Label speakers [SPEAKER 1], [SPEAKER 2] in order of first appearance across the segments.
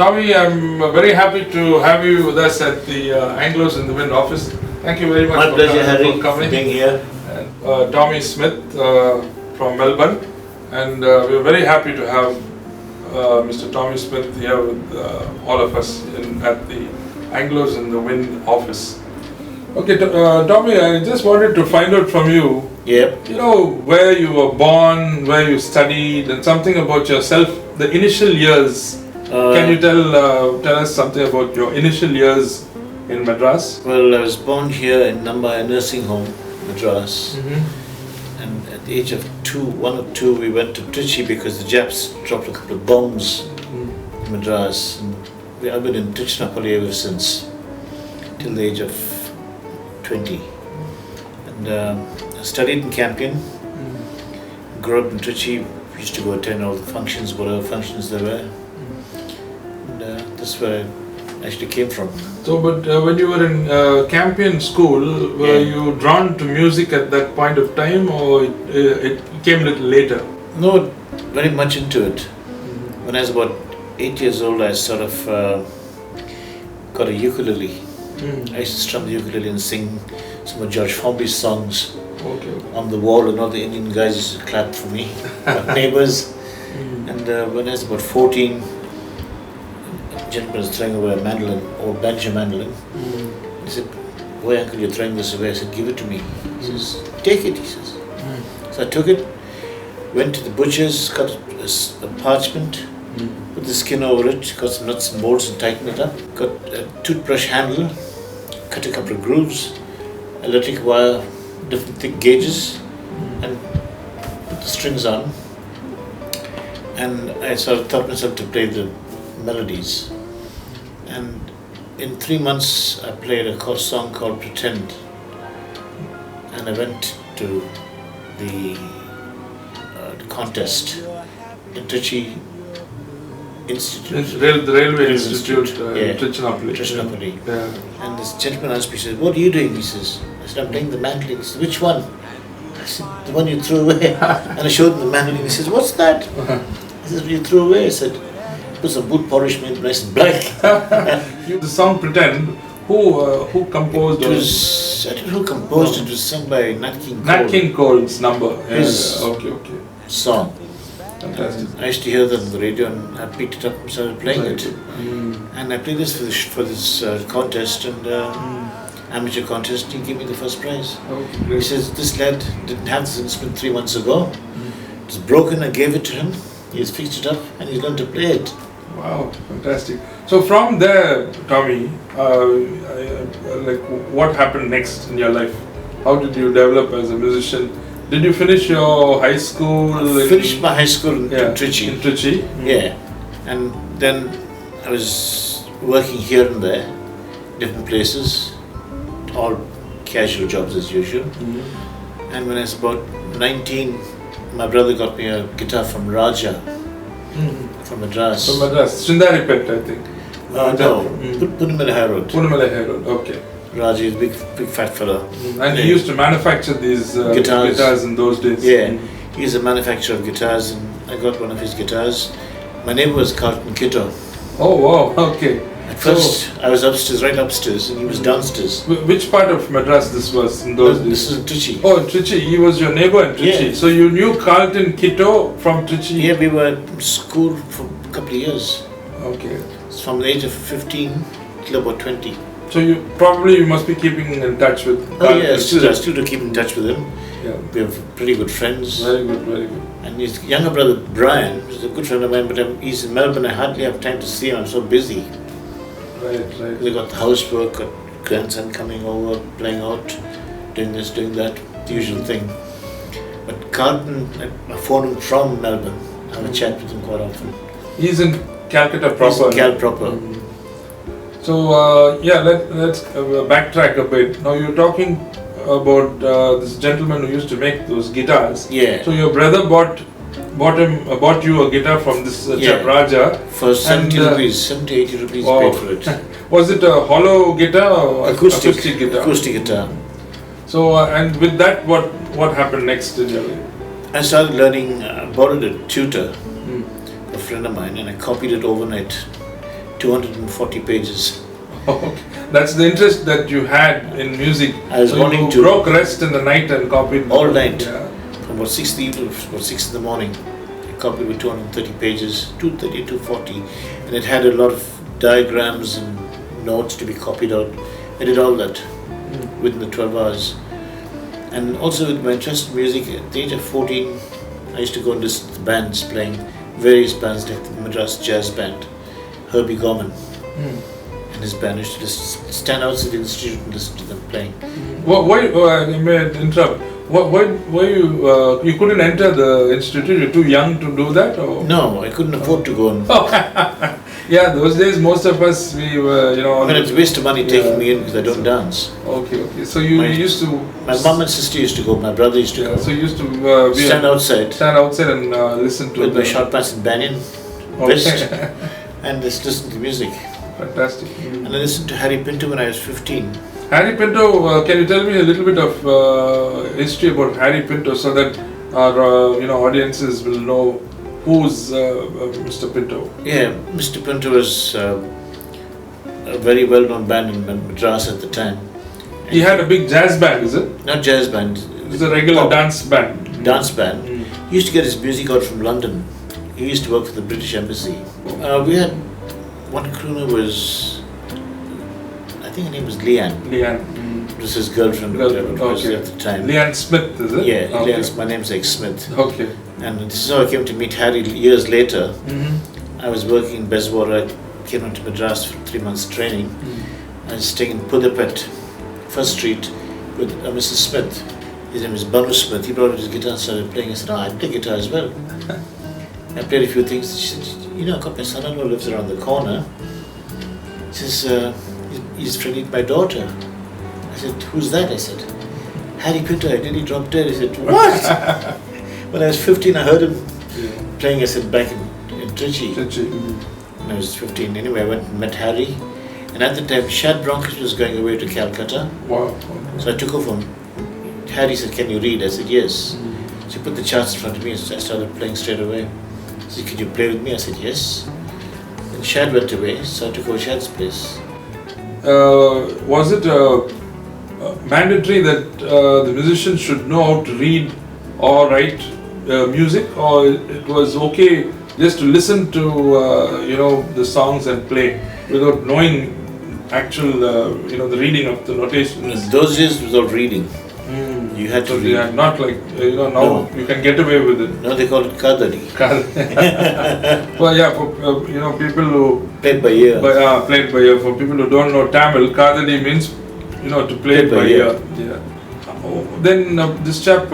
[SPEAKER 1] Tommy, I'm very happy to have you with us at the Anglos in the Wind office. Thank you very much
[SPEAKER 2] My pleasure, Harry,
[SPEAKER 1] for coming.
[SPEAKER 2] being here.
[SPEAKER 1] And, Tommy Smith from Melbourne, and we're very happy to have Mr. Tommy Smith here with all of us at the Anglos in the Wind office. Okay, Tommy, I just wanted to find out from you.
[SPEAKER 2] Yep.
[SPEAKER 1] You know, where you were born, where you studied, and something about yourself. The initial years. Can you tell us something about your initial years in Madras?
[SPEAKER 2] Well, I was born here in Nambai nursing home, Madras. And at the age of 1 or 2, we went to Trichy because the Japs dropped a couple of bombs in Madras. And I've been in Trichinopalli ever since, till the age of 20. And I studied in Campion, grew up in Trichy, used to go attend all the functions, whatever functions there were. And that's where I actually came from.
[SPEAKER 1] So, but when you were in Campion school, were you drawn to music at that point of time, or it came a little later?
[SPEAKER 2] No, very much into it. When I was about 8 years old, I sort of got a ukulele. I used to strum the ukulele and sing some of George Formby's songs on the wall, and all the Indian guys used to clap for me, my neighbors. And when I was about 14, a gentleman was throwing away a mandolin, old banjo mandolin. He said, "Why, uncle, you're throwing this away?" I said, "Give it to me." He says, "Take it," he says. So I took it, went to the butcher's, cut a parchment, put the skin over it, got some nuts and bolts and tightened it up, got a toothbrush handle, cut a couple of grooves, electric wire, different thick gauges, and put the strings on. And I sort of taught myself to play the melodies. And in 3 months, I played a song called Pretend. And I went to the contest, the Trichy Institute.
[SPEAKER 1] The Railway Institute, Trichinopalli.
[SPEAKER 2] Trichinopalli. And this gentleman asked me, he said, "What are you doing?" He says, I said, "I'm playing the mandolin." He said, "Which one?" I said, "The one you threw away." And I showed him the mandolin. He says, "What's that?" He says, "You threw away." I said, "Put some boot polish, made it nice and black."
[SPEAKER 1] The song Pretend, who composed
[SPEAKER 2] it? Was, I don't know who composed it. It was sung by Nat King Cole.
[SPEAKER 1] Nat King Cole's number.
[SPEAKER 2] His song.
[SPEAKER 1] Fantastic.
[SPEAKER 2] I used to hear that on the radio, and I picked it up and started playing it. And I played this for this contest, and amateur contest. He gave me the first prize. He says, "This lad didn't have this instrument 3 months ago. It's broken. I gave it to him. He's fixed it up, and he's learned to play it."
[SPEAKER 1] Wow, fantastic. So from there, Tommy, like what happened next in your life? How did you develop as a musician? Did you finish your high school?
[SPEAKER 2] I finished my high school in Trichy.
[SPEAKER 1] In Trichy?
[SPEAKER 2] Yeah. And then I was working here and there, different places, all casual jobs as usual. And when I was about 19, my brother got me a guitar from Raja, from Madras.
[SPEAKER 1] From Madras, Shindaripet, I think.
[SPEAKER 2] No, Punamalai High Road.
[SPEAKER 1] Punamalai High Road, okay.
[SPEAKER 2] Raja is a big fat fellow.
[SPEAKER 1] And he used to manufacture these guitars in those days.
[SPEAKER 2] Yeah, he's a manufacturer of guitars, and I got one of his guitars. My neighbor was Carlton Kitto.
[SPEAKER 1] Oh wow, okay.
[SPEAKER 2] At first, I was upstairs, right upstairs, and he was downstairs.
[SPEAKER 1] Which part of Madras this was in those days?
[SPEAKER 2] This is Trichy.
[SPEAKER 1] Oh, Trichy. He was your neighbor in Trichy.
[SPEAKER 2] Yeah.
[SPEAKER 1] So you knew Carlton Kitto from Trichy?
[SPEAKER 2] Yeah, we were at school for a couple of years.
[SPEAKER 1] Okay.
[SPEAKER 2] It's from the age of 15 till about 20.
[SPEAKER 1] So you must be keeping in touch with Carlton.
[SPEAKER 2] Oh yeah, I still do keep in touch with him.
[SPEAKER 1] Yeah.
[SPEAKER 2] We have pretty good friends.
[SPEAKER 1] Very good, very good.
[SPEAKER 2] And his younger brother Brian, who's a good friend of mine, but he's in Melbourne. I hardly have time to see him. I'm so busy.
[SPEAKER 1] Right.
[SPEAKER 2] They got the housework, got grandson coming over, playing out, doing this, doing that, the usual thing. But Carlton, I phone him from Melbourne. I have a chat with him quite often.
[SPEAKER 1] He's in Calcutta proper.
[SPEAKER 2] He's in Cal proper.
[SPEAKER 1] So let's backtrack a bit. Now you're talking about this gentleman who used to make those guitars.
[SPEAKER 2] Yeah.
[SPEAKER 1] So your brother bought you a guitar from this chap Raja
[SPEAKER 2] for 70 rupees, 70, 80 rupees paid for it.
[SPEAKER 1] Was it a hollow guitar or acoustic guitar?
[SPEAKER 2] Acoustic guitar.
[SPEAKER 1] So and with that, what happened next in your life?
[SPEAKER 2] I started learning. Borrowed a tutor, a friend of mine, and I copied it overnight. 240 pages.
[SPEAKER 1] Okay. That's the interest that you had in music.
[SPEAKER 2] I was
[SPEAKER 1] so
[SPEAKER 2] wanting
[SPEAKER 1] you
[SPEAKER 2] to
[SPEAKER 1] broke rest in the night and copied
[SPEAKER 2] all night.
[SPEAKER 1] Yeah.
[SPEAKER 2] From about 6 in the evening to about 6 in the morning. I copied with 230 pages, 230, 240, and it had a lot of diagrams and notes to be copied out. I did all that within the 12 hours. And also with my interest in music, at the age of 14, I used to go and listen to bands playing various bands like the Madras Jazz Band, Herbie Gorman and his band. I used to just stand outside the institute and listen to them playing.
[SPEAKER 1] Why, I may interrupt. Why you couldn't enter the institute? You're too young to do that? Or?
[SPEAKER 2] No, I couldn't afford to go and...
[SPEAKER 1] Yeah, those days most of us, we were,
[SPEAKER 2] I mean, it's a waste of money taking me in because I don't dance.
[SPEAKER 1] Okay. So you used to...
[SPEAKER 2] My mum and sister used to go, my brother used to go.
[SPEAKER 1] So you used to
[SPEAKER 2] stand outside
[SPEAKER 1] and listen to
[SPEAKER 2] with my short pants and banyan vest and just listen to music.
[SPEAKER 1] Fantastic.
[SPEAKER 2] And I listened to Harry Pinto when I was 15.
[SPEAKER 1] Harry Pinto, can you tell me a little bit of history about Harry Pinto so that our audiences will know who's Mr. Pinto?
[SPEAKER 2] Yeah, Mr. Pinto was a very well-known band in Madras at the time.
[SPEAKER 1] He had a big jazz band, is it?
[SPEAKER 2] Not jazz band.
[SPEAKER 1] It's a regular dance band.
[SPEAKER 2] Dance band. He used to get his music out from London. He used to work for the British Embassy. We had one crooner was, I think her name was Leanne. It was his girlfriend at the time.
[SPEAKER 1] Leanne Smith, is it?
[SPEAKER 2] Yeah, Leanne, my name's like Smith.
[SPEAKER 1] Okay.
[SPEAKER 2] And this is how I came to meet Harry years later. I was working in Beswara. I came out to Madras for 3 months training. I was staying in Pudapet, First Street, with Mrs. Smith. His name is Banu Smith. He brought out his guitar and started playing. I said, I play guitar as well. I played a few things. She said, I've got my son-in-law lives around the corner. He says, he's friendly with my daughter. I said, who's that? I said, Harry Pinto. I nearly dropped dead. He said, what? When I was 15, I heard him playing, I said, back in Trichy. When I was 15. Anyway, I went and met Harry. And at the time, Shad Bronkis was going away to Calcutta.
[SPEAKER 1] Wow.
[SPEAKER 2] So I took over from Harry said, can you read? I said, yes. So he put the charts in front of me and I started playing straight away. He said, can you play with me? I said, yes. Then Shad went away, so I took over Shad's place.
[SPEAKER 1] Was it mandatory that the musician should know how to read or write music, or it was okay just to listen to the songs and play without knowing actual the reading of the notations?
[SPEAKER 2] In those days it was all reading. You had to read.
[SPEAKER 1] Yeah, not like now
[SPEAKER 2] No.
[SPEAKER 1] you can get away with it.
[SPEAKER 2] No, they call it kadari.
[SPEAKER 1] Well, yeah, for people who
[SPEAKER 2] Played by ear.
[SPEAKER 1] played by ear. For people who don't know Tamil, kadadi means to play it by ear. Yeah. Then this chap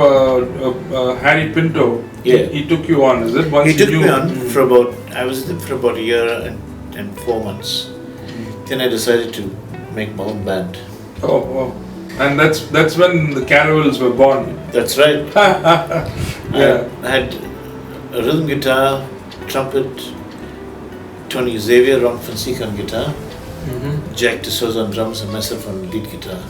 [SPEAKER 1] Harry Pinto, he took you on, is it?
[SPEAKER 2] He took me on for about, I was with him for about a year and 4 months. Then I decided to make my own band.
[SPEAKER 1] Oh, wow. And that's when the Caravels were born.
[SPEAKER 2] That's right.
[SPEAKER 1] Yeah.
[SPEAKER 2] I had a rhythm guitar, trumpet, Tony Xavier, Ron Fonseca on guitar, Jack D'Souza on drums and myself on lead guitar.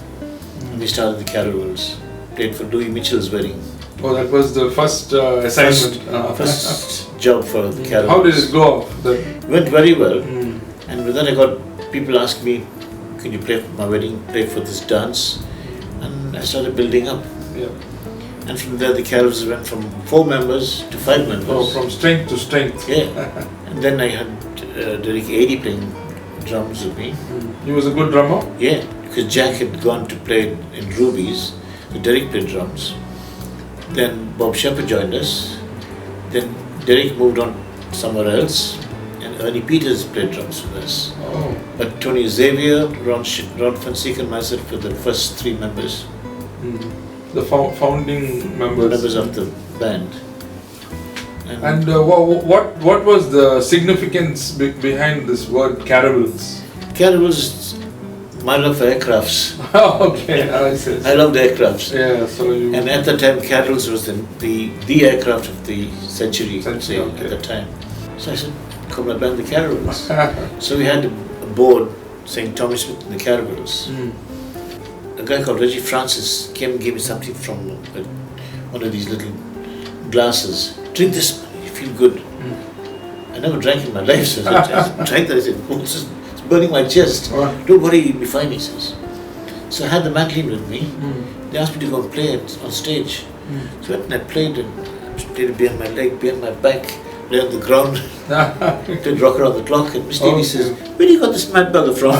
[SPEAKER 2] And we started the Caravels. Played for Louis Mitchell's wedding.
[SPEAKER 1] Oh, that was the first assignment.
[SPEAKER 2] First job for the Caravels.
[SPEAKER 1] How did it go off?
[SPEAKER 2] It went very well. And with that I got people ask me, can you play for my wedding, play for this dance? And I started building up.
[SPEAKER 1] Yeah.
[SPEAKER 2] And from there the Caravels went from 4 members to 5 members.
[SPEAKER 1] Oh, from strength to strength.
[SPEAKER 2] Yeah. And then I had Derek Adey playing drums with me.
[SPEAKER 1] He was a good drummer?
[SPEAKER 2] Yeah, because Jack had gone to play in Ruby's, so Derek played drums. Then Bob Shepherd joined us. Then Derek moved on somewhere else, and Ernie Peters played drums with us.
[SPEAKER 1] Oh.
[SPEAKER 2] But Tony Xavier, Ron Fonseca and myself were the first 3 members.
[SPEAKER 1] The founding members
[SPEAKER 2] of the band.
[SPEAKER 1] And what was the significance behind this word Caravels?
[SPEAKER 2] Caravels, my love for aircrafts.
[SPEAKER 1] Okay, I see.
[SPEAKER 2] I loved aircrafts.
[SPEAKER 1] Yeah, so you...
[SPEAKER 2] And at the time, Caravels was the aircraft of the century, say,
[SPEAKER 1] okay.
[SPEAKER 2] at the time. So I said, call my band the Caravels. So we had a board saying Tommy Smith and the Caravels. A guy called Reggie Francis came and gave me something from one of these little glasses. Drink this, you feel good. I I never drank in my life, so I drank that. I said, oh, it's burning my chest.
[SPEAKER 1] Oh.
[SPEAKER 2] Don't worry, you'll be fine, he says. So I had the mandolin with me. They asked me to go and play it on stage. So I went and I played it behind my leg, behind my back, lay on the ground, did rock around the clock. And Miss Lady says, where do you got this mad bugger from?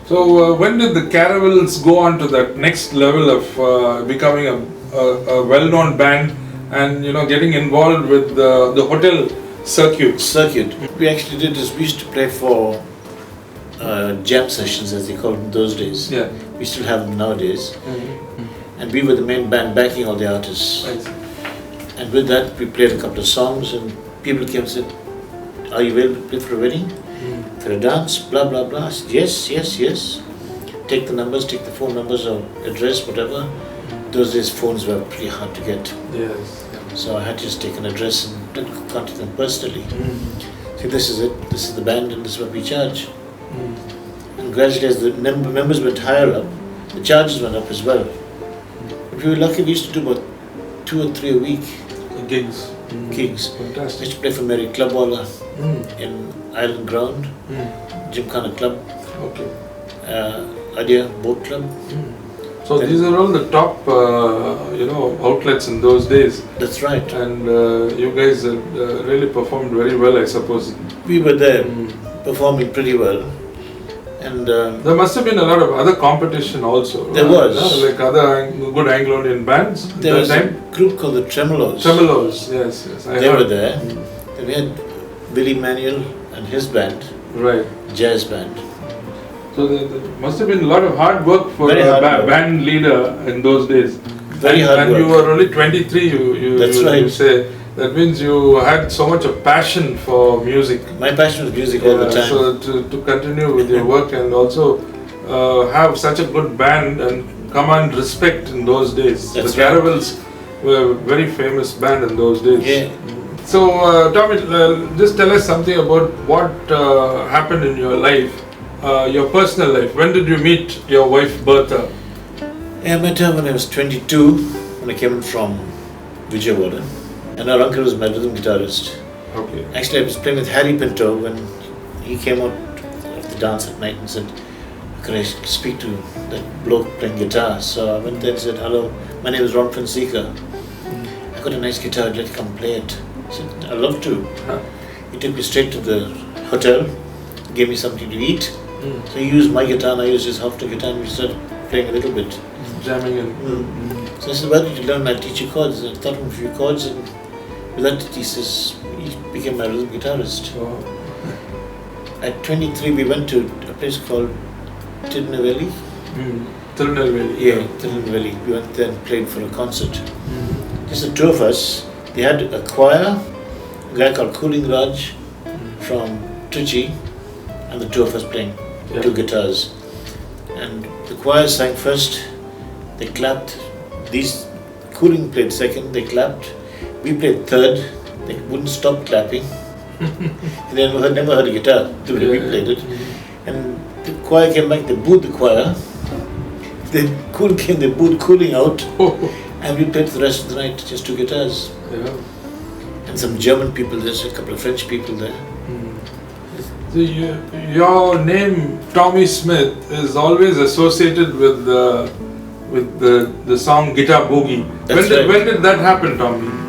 [SPEAKER 1] So when did the Caravels go on to that next level of becoming a well-known band and getting involved with the hotel circuit?
[SPEAKER 2] We actually did this. We used to play for jam sessions, as they called them those days.
[SPEAKER 1] Yeah.
[SPEAKER 2] We still have them nowadays. And we were the main band backing all the artists.
[SPEAKER 1] I see.
[SPEAKER 2] And with that, we played a couple of songs, and people came and said, are you available to play for a wedding? For a dance? Blah, blah, blah. I said, yes. Take the numbers, take the phone numbers or address, whatever. Those days, phones were pretty hard to get.
[SPEAKER 1] Yes.
[SPEAKER 2] So I had to just take an address and contact them personally. Say, this is it, this is the band, and this is what we charge. And gradually, as the members went higher up, the charges went up as well. If we were lucky, we used to do about 2 or 3 a week.
[SPEAKER 1] Gigs.
[SPEAKER 2] Fantastic. We used to play for Mary Clubwalla in Island Ground, Gymkhana Club, Adia Boat Club.
[SPEAKER 1] So
[SPEAKER 2] then,
[SPEAKER 1] these are all the top, outlets in those days.
[SPEAKER 2] That's right.
[SPEAKER 1] And you guys really performed very well, I suppose.
[SPEAKER 2] We were there performing pretty well. And
[SPEAKER 1] there must have been a lot of other competition also.
[SPEAKER 2] There was.
[SPEAKER 1] Like other good Anglo-Indian bands.
[SPEAKER 2] There was a group called the Tremolos.
[SPEAKER 1] Yes.
[SPEAKER 2] They were there. Then we had Billy Manuel and his band.
[SPEAKER 1] Right.
[SPEAKER 2] Jazz band.
[SPEAKER 1] So there must have been a lot of hard work for a band leader in those days.
[SPEAKER 2] Very hard work.
[SPEAKER 1] And you were only 23, you say. That means you had so much of passion for music.
[SPEAKER 2] My passion was music all the time.
[SPEAKER 1] So to continue with your work and also have such a good band and command respect in those days.
[SPEAKER 2] That's
[SPEAKER 1] the Caravels were a very famous band in those days.
[SPEAKER 2] Yeah.
[SPEAKER 1] So Tommy, just tell us something about what happened in your life, your personal life. When did you meet your wife Bertha?
[SPEAKER 2] I met her when I was 22, when I came in from Vijayawada. And our uncle was my rhythm guitarist.
[SPEAKER 1] Okay.
[SPEAKER 2] Actually, I was playing with Harry Pinto when he came out of the dance at night and said, could I speak to that bloke playing guitar? So I went there and said, hello, my name is Ron Fonseca. I got a nice guitar, I'd like to come and play it. I said, I'd love to. He took me straight to the hotel, gave me something to eat. So he used my guitar and I used his half-tone guitar and we started playing a little bit.
[SPEAKER 1] Jamming in.
[SPEAKER 2] So I said, why did you learn? I'll teach you chords. I taught him a few chords and with that he says, he became my rhythm guitarist.
[SPEAKER 1] Wow.
[SPEAKER 2] At 23 we went to a place called Tirunelveli.
[SPEAKER 1] Tirunelveli.
[SPEAKER 2] Yeah, Tirunelveli. We went there and played for a concert. Just the two of us. They had a choir, a guy called Cooling Raj from Trichy, and the two of us playing two guitars. And the choir sang first, they clapped. These Cooling played second, they clapped. We played third, they wouldn't stop clapping. They never heard a guitar, we played it. And the choir came back, they booed the choir. Then Cooling came, they booed Cooling out. And we played for the rest of the night, just two guitars.
[SPEAKER 1] Yeah.
[SPEAKER 2] And some German people, there's a couple of French people there.
[SPEAKER 1] So your name, Tommy Smith, is always associated with the song Guitar Boogie. When did that happen, Tommy?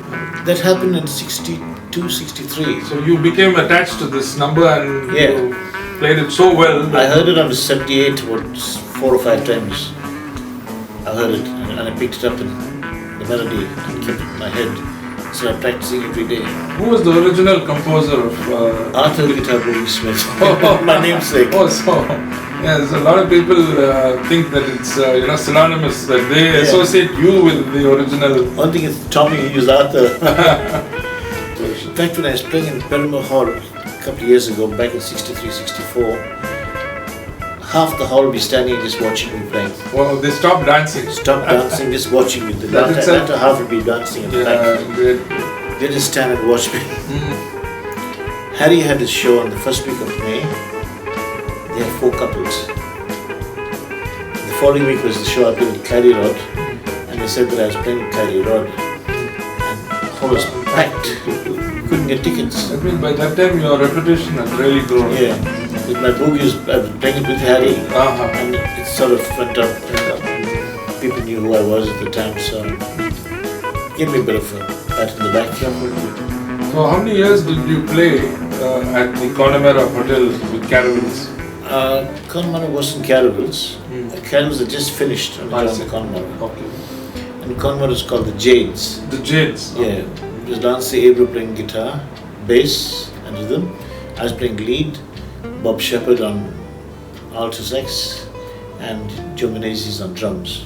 [SPEAKER 2] That happened in 62, 63.
[SPEAKER 1] So you became attached to this number and you played it so well.
[SPEAKER 2] I heard it on 78 about 4 or 5 times. I heard it and I picked it up in the melody and kept it in my head. So I'm practicing every day.
[SPEAKER 1] Who was the original composer of
[SPEAKER 2] Arthur Guitar Boogie Smith? My namesake.
[SPEAKER 1] Oh, so yes, a lot of people think that it's synonymous, that they associate you with the original.
[SPEAKER 2] One thing is Tommy used Arthur. In fact, when I was playing in Perumal Hall a couple of years ago, back in 63, 64, half the hall would be standing just watching me playing.
[SPEAKER 1] Wow, they stopped dancing.
[SPEAKER 2] Stop dancing, just watching me. The latter half would be dancing in the back.
[SPEAKER 1] Great.
[SPEAKER 2] They just stand and watch me. Harry had his show on the first week of May. They had 4 couples. The following week was the show I played with Clary Rod, and they said that I was playing with Clary Rod. And the hall was packed. couldn't get tickets.
[SPEAKER 1] I mean, by that time your reputation had really grown.
[SPEAKER 2] Yeah, with my Boogie, I was playing it with Harry,
[SPEAKER 1] Uh-huh.
[SPEAKER 2] and it sort of went up. People knew who I was at the time, so it gave me a bit of a pat in the back.
[SPEAKER 1] Definitely. So how many years did you play at the Connemara Hotel with Caravans?
[SPEAKER 2] Connemara wasn't Caravans. Caravans had just finished on
[SPEAKER 1] I
[SPEAKER 2] the
[SPEAKER 1] see.
[SPEAKER 2] Connemara.
[SPEAKER 1] Okay.
[SPEAKER 2] And Connemara was called the Jades.
[SPEAKER 1] The Jades.
[SPEAKER 2] Yeah, it was Lance Abel playing guitar, bass and rhythm. I was playing lead, Bob Shepherd on alto sax, and Joe Menezes on drums.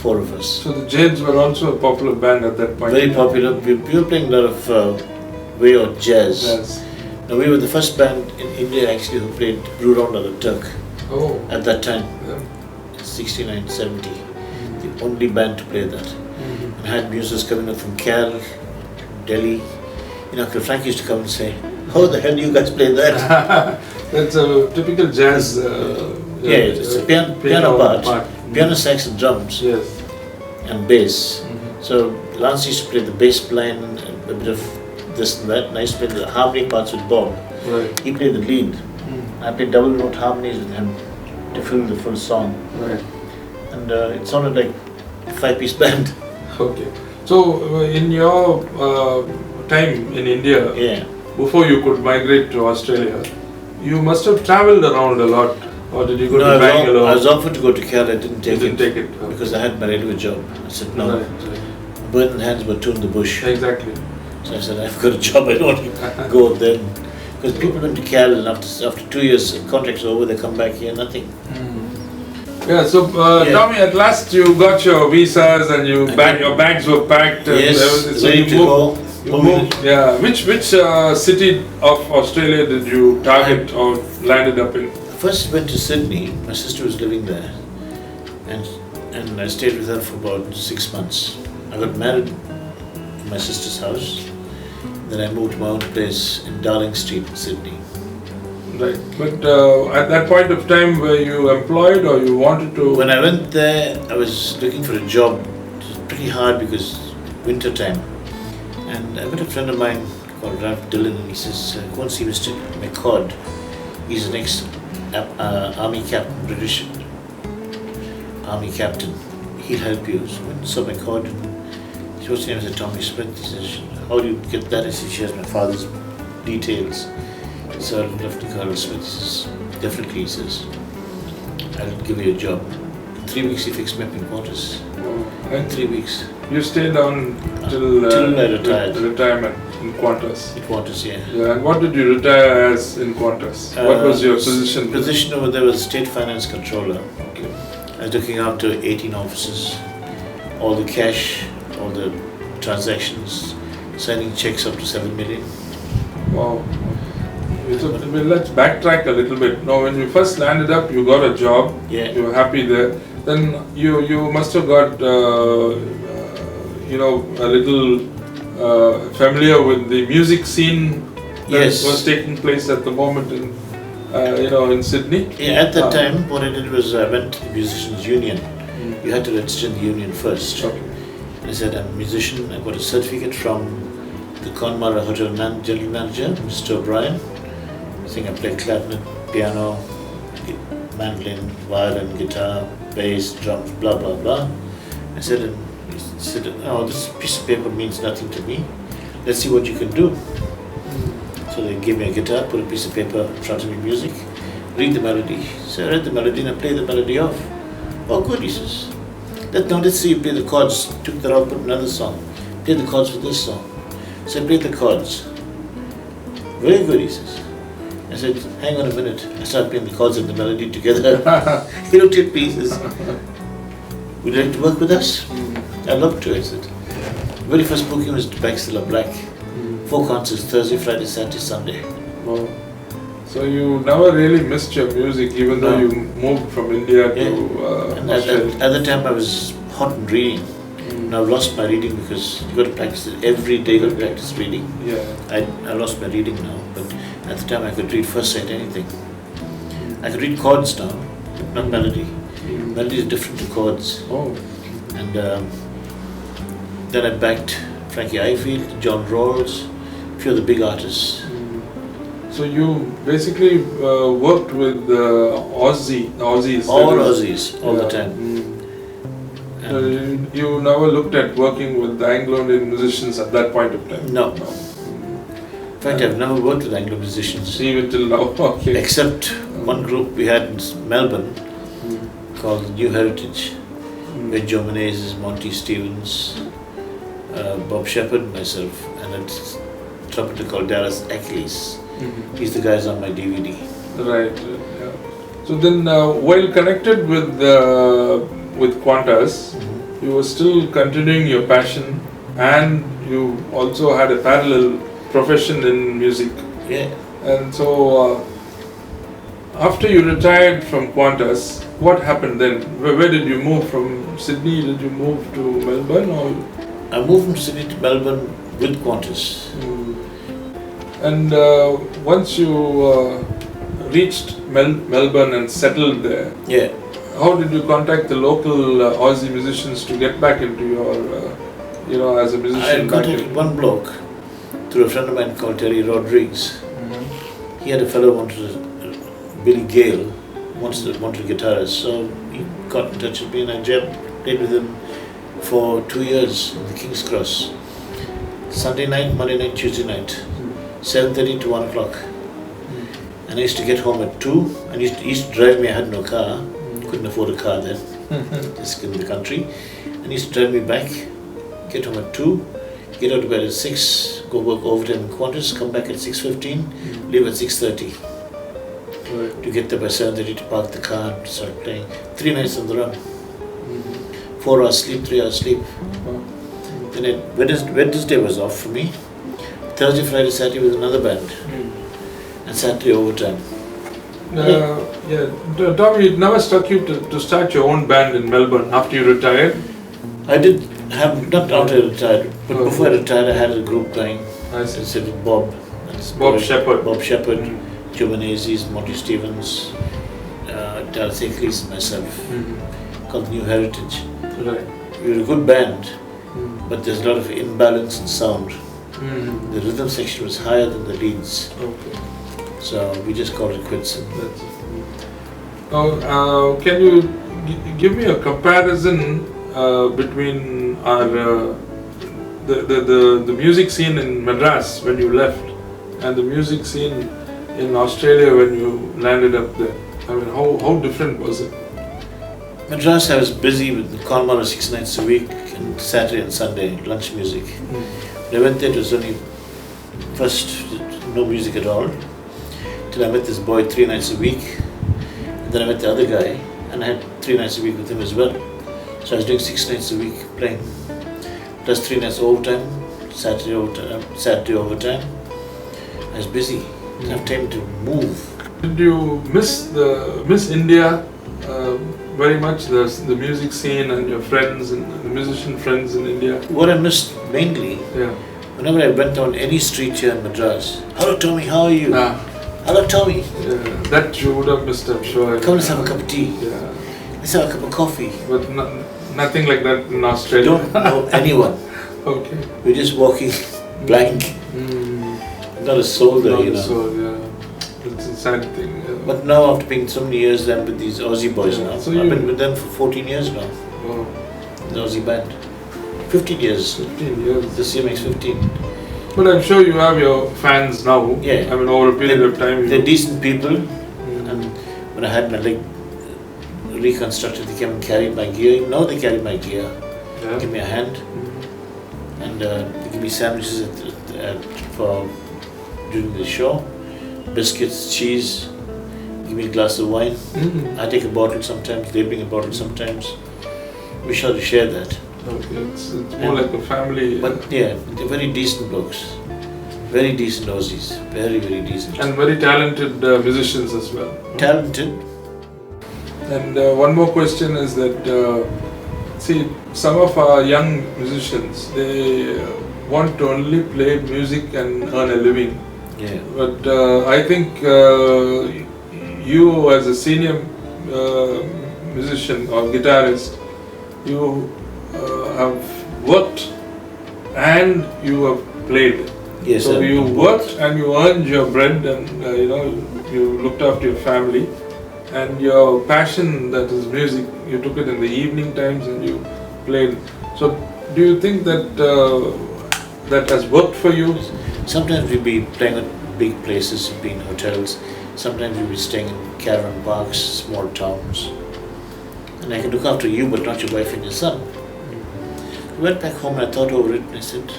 [SPEAKER 2] 4 of us.
[SPEAKER 1] So the Jades were also a popular band at that point.
[SPEAKER 2] Very popular. We were playing a lot of way or jazz.
[SPEAKER 1] Yes.
[SPEAKER 2] Now we were the first band in India actually who played Blue Round on the Turk
[SPEAKER 1] Oh.
[SPEAKER 2] at that time,
[SPEAKER 1] Yeah.
[SPEAKER 2] 69, 70. The only band to play that. And had musicians coming up from Kerala, Delhi. You know, Uncle Frank used to come and say, "How the hell do you guys play that?"
[SPEAKER 1] That's a typical jazz.
[SPEAKER 2] Yeah, it's a piano part. Piano, sax and drums,
[SPEAKER 1] Yes.
[SPEAKER 2] and bass. So Lance used to play the bass line and a bit of this and that, and I used to play the harmony parts with Bob.
[SPEAKER 1] Right.
[SPEAKER 2] He played the lead. I played double note harmonies with him to fill the full song.
[SPEAKER 1] Right.
[SPEAKER 2] And it sounded like a 5-piece band.
[SPEAKER 1] Okay. So in your time in India,
[SPEAKER 2] Yeah.
[SPEAKER 1] before you could migrate to Australia, you must have travelled around a lot. Or did you go
[SPEAKER 2] No,
[SPEAKER 1] to
[SPEAKER 2] I
[SPEAKER 1] Bangalore?
[SPEAKER 2] was offered to go to Kerala, I didn't
[SPEAKER 1] You
[SPEAKER 2] take
[SPEAKER 1] didn't
[SPEAKER 2] it.
[SPEAKER 1] take it.
[SPEAKER 2] Because I had my railway job. I said no.
[SPEAKER 1] Right, right.
[SPEAKER 2] Bird in hands but two in the bush.
[SPEAKER 1] Exactly.
[SPEAKER 2] So I said, I've got a job, I don't want to go then. Because people went to Kerala and after 2 years, contract's over, they come back here, nothing.
[SPEAKER 1] Yeah, so
[SPEAKER 2] Yeah.
[SPEAKER 1] Tommy, at last you got your visas and your bags were packed and
[SPEAKER 2] Yes,
[SPEAKER 1] everything. So
[SPEAKER 2] ready
[SPEAKER 1] you
[SPEAKER 2] to
[SPEAKER 1] moved.
[SPEAKER 2] go.
[SPEAKER 1] You moved. Yeah. Which city of Australia did you target or landed up in?
[SPEAKER 2] First went to Sydney, my sister was living there. And I stayed with her for about 6 months. I got married in my sister's house. Then I moved to my own place in Darling Street in Sydney.
[SPEAKER 1] Right. But at that point of time, were you employed or you wanted to?
[SPEAKER 2] When I went there, I was looking for a job. It was pretty hard because winter time. And I met a friend of mine called Ralph Dillon, and he says, "Go and see Mr. McCord. He's an ex-army captain, British army captain. He'll help you." So I went and saw McCord. He was name was Tommy Smith. He says, "How do you get that?" I said, "She has my father's details." So I'd love to Colonel Smith. He says, "Definitely," he says, "I'll give you a job." In 3 weeks he fixed me up in quarters.
[SPEAKER 1] And
[SPEAKER 2] 3 weeks.
[SPEAKER 1] you stayed on till
[SPEAKER 2] I retired.
[SPEAKER 1] retirement in Qantas.
[SPEAKER 2] In quarters, yeah.
[SPEAKER 1] Yeah. And what did you retire as in Qantas? What was your position?
[SPEAKER 2] Position over there was State Finance Controller.
[SPEAKER 1] Okay.
[SPEAKER 2] I was looking after 18 offices, all the cash, all the transactions, signing checks up to 7 million.
[SPEAKER 1] Wow. So, well, let's backtrack a little bit. Now, when you first landed up, you got a job.
[SPEAKER 2] Yeah.
[SPEAKER 1] You were happy there. Then you must have got a little familiar with the music scene that
[SPEAKER 2] Yes.
[SPEAKER 1] was taking place at the moment in Sydney.
[SPEAKER 2] Yeah, at that time, what I did was I went to the Musicians Union. You had to register in the union first.
[SPEAKER 1] Okay.
[SPEAKER 2] I said, "I'm a musician. I got a certificate from the Connemara Hotel General Manager, Mr. O'Brien. I play clarinet, piano, mandolin, violin, guitar, bass, drums, blah, blah, blah." I said, and he said, "Oh, this piece of paper means nothing to me. Let's see what you can do." So they gave me a guitar, put a piece of paper in front of me, music, read the melody. So I read the melody and I played the melody off. "Oh, good," he says. "Now let's see you play the chords." Took that out, put another song. Play the chords for this song. So I played the chords. "Very good," he says. I said, "Hang on a minute." I started playing the chords and the melody together. He looked at me, he says, "Would you like to work with us?" "I'd love to," I said. Very first booking was to Baxilla Black. 4 concerts, Thursday, Friday, Saturday, Sunday.
[SPEAKER 1] Wow. So you never really missed your music, even though
[SPEAKER 2] No.
[SPEAKER 1] you moved from India to
[SPEAKER 2] And
[SPEAKER 1] Australia.
[SPEAKER 2] at the time I was hot in reading. And I've lost my reading because you got to practice it every day. You got to practice reading.
[SPEAKER 1] Yeah.
[SPEAKER 2] I lost my reading now, but at the time I could read first sight anything. I could read chords now, but not melody. Melody is different to chords.
[SPEAKER 1] Oh.
[SPEAKER 2] And then I backed Frankie Ifield, John Rawls, a few of the big artists.
[SPEAKER 1] So you basically worked with Aussies.
[SPEAKER 2] All Aussies, all the time.
[SPEAKER 1] You never looked at working with the Anglo-Indian musicians at that point of time?
[SPEAKER 2] No. In fact, I've never worked with Anglo musicians.
[SPEAKER 1] Even till now, okay.
[SPEAKER 2] Except one group we had in Melbourne called New Heritage, where Joe Menezes, Monty Stevens, Bob Shepherd, myself, and a trumpeter called Dallas Achilles. He's the guys on my DVD.
[SPEAKER 1] Right. Yeah. So then, while connected with Qantas, you were still continuing your passion, and you also had a parallel profession in music.
[SPEAKER 2] Yeah.
[SPEAKER 1] And so, after you retired from Qantas, what happened then? Where did you move from Sydney? Did you move to Melbourne, or?
[SPEAKER 2] I moved from Sydney to Melbourne with Qantas.
[SPEAKER 1] And once you reached Melbourne and settled there,
[SPEAKER 2] yeah.
[SPEAKER 1] How did you contact the local Aussie musicians to get back into your, as a musician?
[SPEAKER 2] I contacted one bloke through a friend of mine called Terry Rodriguez. He had a fellow Billy Gale, wanted a guitarist, so he got in touch with me and I played with him for 2 years in the King's Cross. Sunday night, Monday night, Tuesday night, 7:30 to 1 o'clock. And I used to get home at 2, and he used to drive me. I had no car, couldn't afford a car then, just in the country. And he used to drive me back, get home at 2, get out of bed at 6, go work overtime in Qantas, come back at 6:15, leave at 6:30. To get there by 7:30 to park the car and start playing. 3 nights on the run. 4 hours sleep, 3 hours sleep. Then Wednesday was off for me. Thursday, Friday, Saturday with another band. And Saturday overtime.
[SPEAKER 1] Tommy, it never struck you to start your own band in Melbourne after you retired?
[SPEAKER 2] I did have, not after I retired, but before I retired I had a group going.
[SPEAKER 1] I see.
[SPEAKER 2] I said with Bob.
[SPEAKER 1] Shepherd.
[SPEAKER 2] Bob Shepherd, Joe Menezes, Monty Stevens, Dallas Achilles and myself, called New Heritage.
[SPEAKER 1] Right.
[SPEAKER 2] We were a good band, but there's a lot of imbalance in sound. The rhythm section was higher than the leads.
[SPEAKER 1] Okay.
[SPEAKER 2] So we just called it quits.
[SPEAKER 1] That's it. Now, can you give me a comparison between our the music scene in Madras when you left and the music scene in Australia when you landed up there? I mean, how different was it?
[SPEAKER 2] Madras, I was busy with Conmara 6 nights a week, and Saturday and Sunday, lunch music. When I went there, it was only first no music at all, till I met this boy 3 nights a week, and then I met the other guy, and I had 3 nights a week with him as well. So I was doing 6 nights a week playing, plus 3 nights overtime, Saturday overtime. I was busy, didn't have time to move.
[SPEAKER 1] Did you miss India very much, the music scene and your friends and the musician friends in India?
[SPEAKER 2] What I missed mainly, whenever I went down any street here in Madras, hello Tommy, how are you? Hello Tommy.
[SPEAKER 1] Yeah, that you would have missed, I'm sure.
[SPEAKER 2] Come, let's have a cup of tea.
[SPEAKER 1] Yeah.
[SPEAKER 2] Let's have a cup of coffee.
[SPEAKER 1] But nothing like that in Australia.
[SPEAKER 2] Don't know anyone.
[SPEAKER 1] Okay.
[SPEAKER 2] We're just walking blank. Not a soul there,
[SPEAKER 1] Not a soul, yeah. It's a sad thing. Yeah.
[SPEAKER 2] But now, after being so many years, I'm with these Aussie boys now.
[SPEAKER 1] So
[SPEAKER 2] I've been with them for 14 years now.
[SPEAKER 1] Wow.
[SPEAKER 2] The Aussie band. 15 years.
[SPEAKER 1] 15 years.
[SPEAKER 2] This year makes 15.
[SPEAKER 1] But I'm sure you have your fans now.
[SPEAKER 2] Yeah.
[SPEAKER 1] I mean, over a period of time.
[SPEAKER 2] They're decent people. And when I had my leg reconstructed, they came and carried my gear. Now they carry my gear.
[SPEAKER 1] Yeah.
[SPEAKER 2] Give me a hand. And they give me sandwiches for during the show. Biscuits, cheese. Give me a glass of wine. I take a bottle sometimes. They bring a bottle sometimes. We try to share that.
[SPEAKER 1] Okay, it's more like a family.
[SPEAKER 2] But yeah, they're very decent blokes. Very decent Aussies. Very, very decent.
[SPEAKER 1] And very talented musicians as well.
[SPEAKER 2] Talented.
[SPEAKER 1] And one more question is that, see, some of our young musicians, they want to only play music and earn a living.
[SPEAKER 2] Yeah.
[SPEAKER 1] But I think you as a senior musician or guitarist, you have worked and you have played.
[SPEAKER 2] Yes,
[SPEAKER 1] So
[SPEAKER 2] sir.
[SPEAKER 1] you worked and you earned your bread, and you looked after your family, and your passion, that is music, you took it in the evening times and you played. So do you think that that has worked for you?
[SPEAKER 2] Sometimes we'll be playing at big places, we'll be in hotels. Sometimes we'll be staying in caravan parks, small towns. And I can look after you, but not your wife and your son. I went back home and I thought over it, and I said,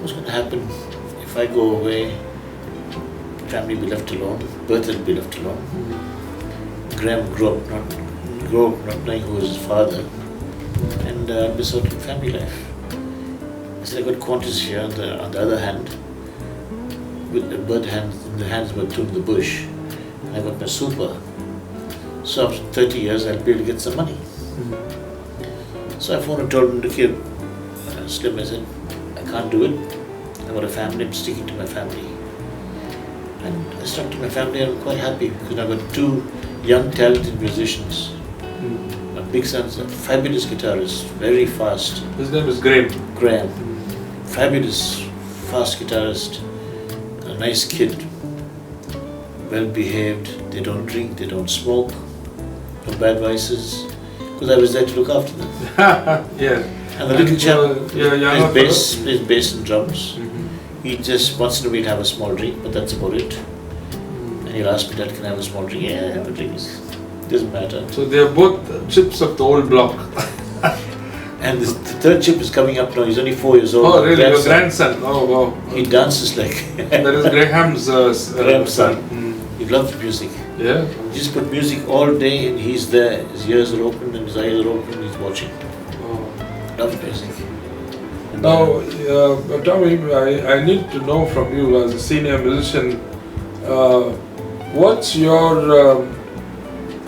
[SPEAKER 2] what's going to happen if I go away? Family will be left alone, Bertha will be left alone. Graham grew up not knowing who was his father, and miss out on family life. I said, I got Qantas here on the other hand, with a bird hand in the hands but through the bush, and I got my super. So after 30 years, I'll be able to get some money. So I phoned and told him, look here, Slim, I said, I can't do it. I've got a family, I'm sticking to my family. And I stuck to my family, and I'm quite happy because I've got two young, talented musicians. My big son's a fabulous guitarist, very fast.
[SPEAKER 1] His name is Graham.
[SPEAKER 2] Graham. Fabulous, fast guitarist, a nice kid, well behaved, they don't drink, they don't smoke, no bad vices, because I was there to look after them.
[SPEAKER 1] Yeah.
[SPEAKER 2] And the little chap
[SPEAKER 1] plays
[SPEAKER 2] plays bass and drums. He just once in a while have a small drink, but that's about it. And he'll ask me, Dad, can I have a small drink? Yeah, have a drink. Doesn't matter.
[SPEAKER 1] So they are both chips of the old block.
[SPEAKER 2] And the third chip is coming up now. He's only 4 years old.
[SPEAKER 1] Oh, really? Your grandson? Oh, wow.
[SPEAKER 2] He dances like.
[SPEAKER 1] That is Graham's son.
[SPEAKER 2] He loves music.
[SPEAKER 1] Yeah.
[SPEAKER 2] You just put music all day and he's there. His ears are open and his eyes are open and he's watching.
[SPEAKER 1] Oh.
[SPEAKER 2] Loves music. And
[SPEAKER 1] now, Tommy, I need to know from you as a senior musician, what's your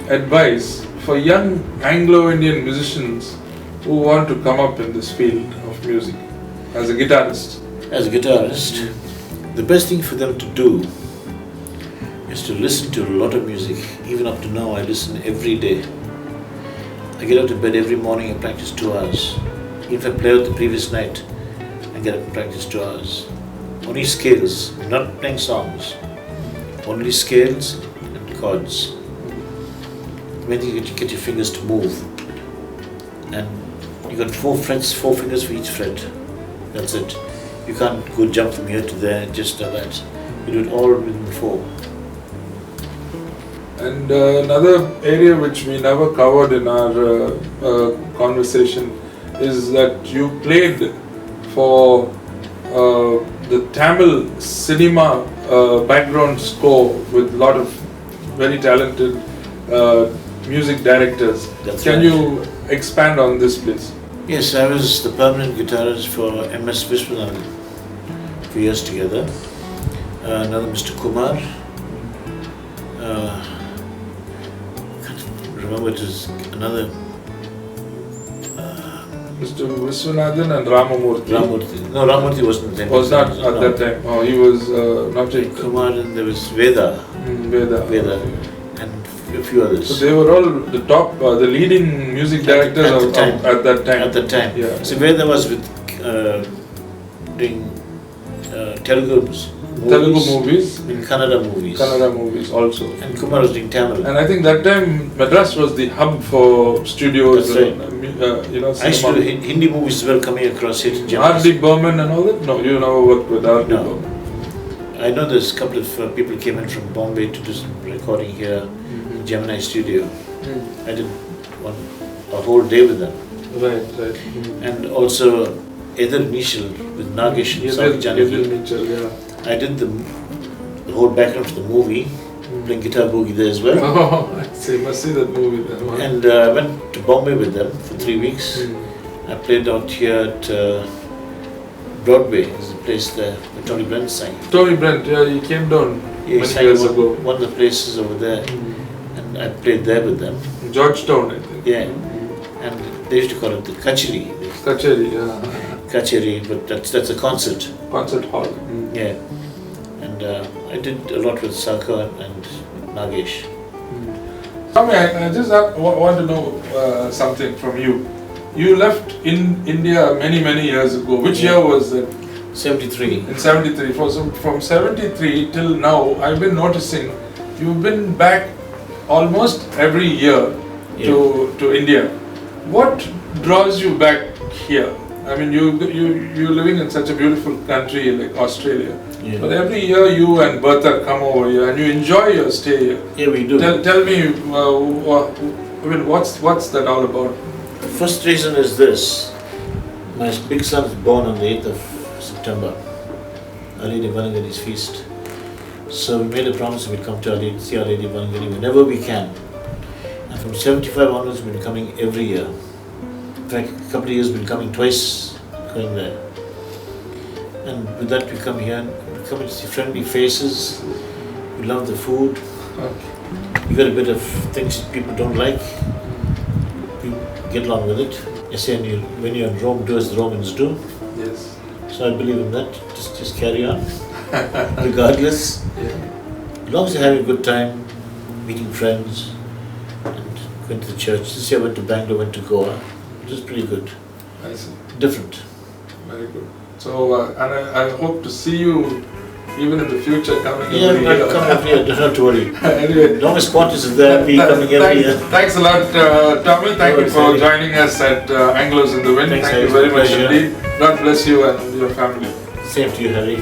[SPEAKER 1] advice for young Anglo-Indian musicians who want to come up in this field of music as a guitarist?
[SPEAKER 2] As a guitarist, the best thing for them to do is to listen to a lot of music. Even up to now, I listen every day. I get out of bed every morning and practice 2 hours. If I play out the previous night, I get up and practice 2 hours. Only scales, not playing songs. Only scales and chords. When you get your fingers to move, and you got 4 frets, 4 fingers for each fret. That's it. You can't go jump from here to there just like that. You do it all within 4.
[SPEAKER 1] And another area which we never covered in our conversation is that you played for the Tamil cinema background score with a lot of very talented music directors. Can you expand on this, please?
[SPEAKER 2] Yes, I was the permanent guitarist for MS Vishwanathan for years together. Another Mr. Kumar. I can't remember, it was another.
[SPEAKER 1] Mr. Vishwanathan and Ramamurthy.
[SPEAKER 2] No, Ramamurthy wasn't there.
[SPEAKER 1] Was not at that time. Oh, he was not yet.
[SPEAKER 2] Kumar, and there was Veda.
[SPEAKER 1] Veda.
[SPEAKER 2] And a few others.
[SPEAKER 1] So they were all the top, the leading music directors at that time.
[SPEAKER 2] At that time.
[SPEAKER 1] Yeah.
[SPEAKER 2] So Veda was with doing Telugu
[SPEAKER 1] movies.
[SPEAKER 2] In Kannada movies
[SPEAKER 1] Also.
[SPEAKER 2] And Kumar was doing Tamil.
[SPEAKER 1] And I think that time Madras was the hub for studios.
[SPEAKER 2] That's right. I used to do Hindi movies as well coming across here in Germany.
[SPEAKER 1] R.D. Burman and all that? No, you never worked with R.D.
[SPEAKER 2] No.
[SPEAKER 1] Burman.
[SPEAKER 2] I know there's a couple of people came in from Bombay to do some recording here in Gemini Studio. I did a whole day with them.
[SPEAKER 1] Right.
[SPEAKER 2] And also Edar Nishal with Nagesh and South Janaki. I did the whole background for the movie, playing guitar boogie there as well.
[SPEAKER 1] Oh, I see. Must see that movie then. Wow.
[SPEAKER 2] And I went to Bombay with them for 3 weeks. I played out here at Broadway, there's a place there where Tony Brent sang.
[SPEAKER 1] Tony Brent, yeah, he came down
[SPEAKER 2] He
[SPEAKER 1] many
[SPEAKER 2] sang
[SPEAKER 1] years ago.
[SPEAKER 2] one of the places over there, and I played there with them.
[SPEAKER 1] Georgetown, I think.
[SPEAKER 2] Yeah, and they used to call it the Kacheri.
[SPEAKER 1] Kacheri, yeah.
[SPEAKER 2] Kacheri, but that's a concert.
[SPEAKER 1] Concert hall.
[SPEAKER 2] Yeah, and I did a lot with Saka and Nagesh.
[SPEAKER 1] Tommy, I just want to know something from you. you left in India many years ago. Which year was it?
[SPEAKER 2] 73.
[SPEAKER 1] In 73. From 73 till now, I've been noticing you've been back almost every year to India. What draws you back here? I mean, you're living in such a beautiful country like Australia.
[SPEAKER 2] Yeah.
[SPEAKER 1] But every year you and Bertha come over here and you enjoy your stay here.
[SPEAKER 2] Yeah, we do.
[SPEAKER 1] Tell me, I mean, what's that all about?
[SPEAKER 2] The first reason is this. My big son is born on the 8th of September, Our Lady Vanagari's feast. So we made a promise we'd come to see Our Lady Vanagari whenever we can. And from 75 onwards, we've been coming every year. In fact, a couple of years we've been coming twice, going there. And with that we come here and we come and see friendly faces. We love the food. We got a bit of things that people don't like. We get along with it. I say when you're in Rome, do as the Romans do.
[SPEAKER 1] Yes.
[SPEAKER 2] So I believe in that. Just carry on, regardless.
[SPEAKER 1] Yeah.
[SPEAKER 2] As long as you're having a good time, meeting friends, and going to the church. This year I went to Bangalore, went to Goa. It was pretty good.
[SPEAKER 1] I see.
[SPEAKER 2] Different.
[SPEAKER 1] Very good. So, and I hope to see you even in the future coming
[SPEAKER 2] Yeah,
[SPEAKER 1] every year.
[SPEAKER 2] I'll come every year, don't have to worry.
[SPEAKER 1] Anyway,
[SPEAKER 2] Long Qantas is there, me coming every year.
[SPEAKER 1] Thanks a lot, Tommy. Thank you for joining us at Anglos in the Wind.
[SPEAKER 2] Thanks,
[SPEAKER 1] Thank you
[SPEAKER 2] Harry.
[SPEAKER 1] very much
[SPEAKER 2] Pleasure.
[SPEAKER 1] indeed. God bless you and your family.
[SPEAKER 2] Same to you, Harry.